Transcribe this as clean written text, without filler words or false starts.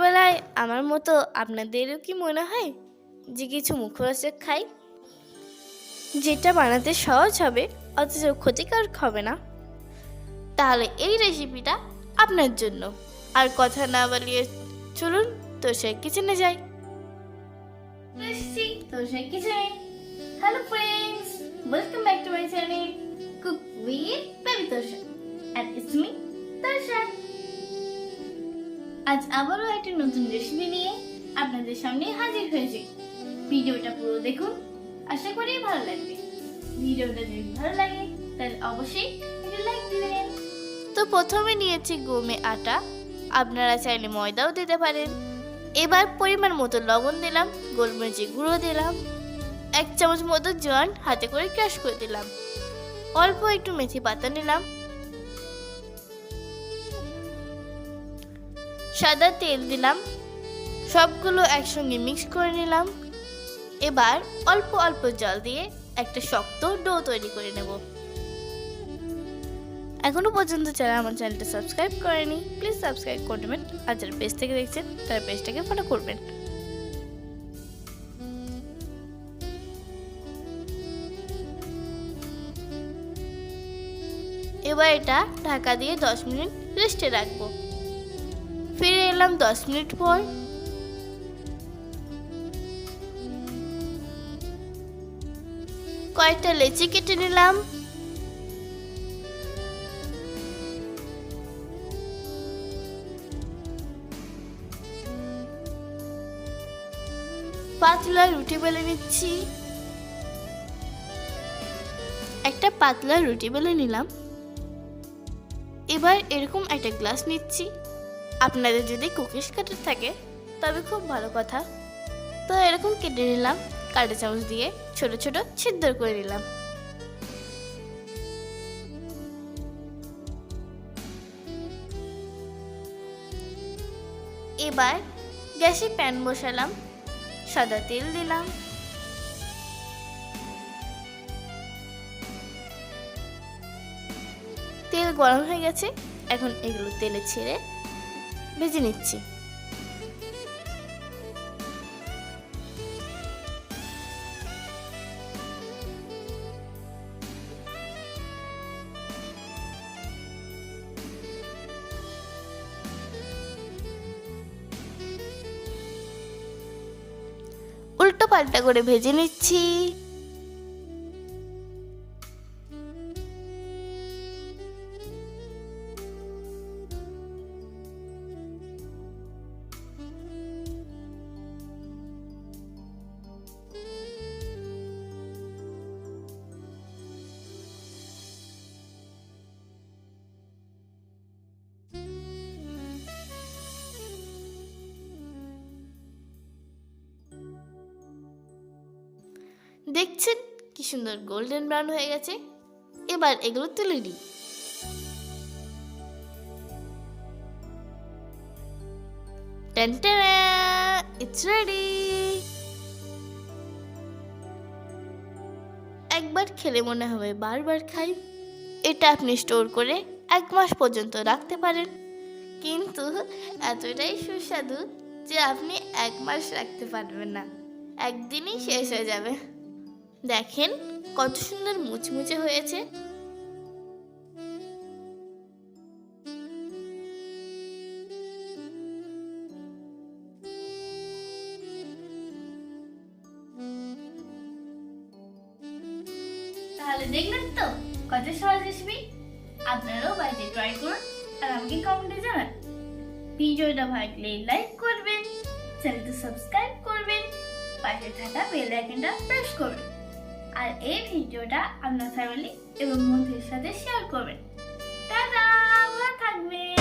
ছোটবেলায় আমার মতো আপনাদেরও কি মনে হয় যে কিছু মুখরোচক খাই, যেটা বানাতে সহজ হবে অথচ ক্ষতিকারক হবে না? তাহলে এই রেসিপিটা আপনার জন্য। আর কথা না বাড়িয়ে চলুন তোরসার কিচেনে যাই। তোরসার কিচেনে। Hello friends, welcome back to my channel cook with baby Torsha, and it's me Torsha. আজ আবারও একটা নতুন রেসিপি নিয়ে আপনাদের সামনে হাজির হয়েছি। ভিডিওটা পুরো দেখুন, আশা করি ভালো লাগবে। ভিডিওটা যদি ভালো লাগে তাহলে অবশ্যই একটা লাইক দিবেন। তো প্রথমে নিয়েছি গমের আটা, আপনারা চাইলে ময়দাও দিতে পারেন। এবার পরিমাণ মতো লবণ দিলাম, গোলমরিচের গুঁড়ো দিলাম, 1 চামচ মতো জোয়ান হাতে করে ক্রাশ করে দিলাম, অল্প একটু মেথি পাতা নিলাম, সাদা তেল দিলাম, সবগুলো একসঙ্গে মিক্স করে নিলাম। এবার অল্প অল্প জল দিয়ে একটা শক্ত ডো তৈরি করে নেব। এখনো পর্যন্ত যারা আমার চ্যানেলটা সাবস্ক্রাইব করেনি প্লিজ সাবস্ক্রাইব করে নেবেন, আর যারা পেজ থেকে দেখছেন তারা পেজটাকে ফলো করবেন। এবার এটা ঢাকা দিয়ে 10 মিনিট রেস্টে রাখবো। ফিরে এলাম 10 মিনিট পর। কয়েকটা লেচি কেটে নিলাম, পাতলা রুটি বেলে নিচ্ছি। একটা পাতলা রুটি বেলে নিলাম। এবার এরকম একটা গ্লাস নিচ্ছি। আপনাদের যদি কুকিজ কাটার থাকে তবে খুব ভালো কথা। তো এরকম কেটে নিলাম, কাঁটা চামচ দিয়ে ছোট ছোট ছিদ্র করে নিলাম। এবার গ্যাসে প্যান বসালাম, সাদা তেল দিলাম, তেল গরম হয়ে গেছে। এখন এগুলো তেলে ছেড়ে ভেজে নিচ্ছি। উল্টো পাল্টা করে ভেজে নিচ্ছি। দেখছেন কি সুন্দর গোল্ডেন ব্রাউন হয়ে গেছে। এবার এগুলো তুলে নিই। It's ready. একবার খেলে মনে হবে বারবার খাই। এটা আপনি স্টোর করে 1 মাস পর্যন্ত রাখতে পারেন, কিন্তু এতটাই সুস্বাদু যে আপনি 1 মাস রাখতে পারবেন না, একদিনই শেষ হয়ে যাবে। দেখেন কত সুন্দর মুচমুচে হয়েছে। তাহলে দেখলেন তো কত সহজ রেসিপি। আপনারাও বাড়িতে ট্রাই করুন আর আমাকে কমেন্টে জানান। ভিডিওটা ভালো লাগলে লাইক করবেন, চ্যানেলটা সাবস্ক্রাইব করবেন, পাশে থাকা বেল আইকনটা প্রেস করবেন, আর এই ভিডিওটা আপনার ফ্যামিলি এবং বন্ধুদের সাথে শেয়ার করবেন। টাটা, ভালো থাকবেন।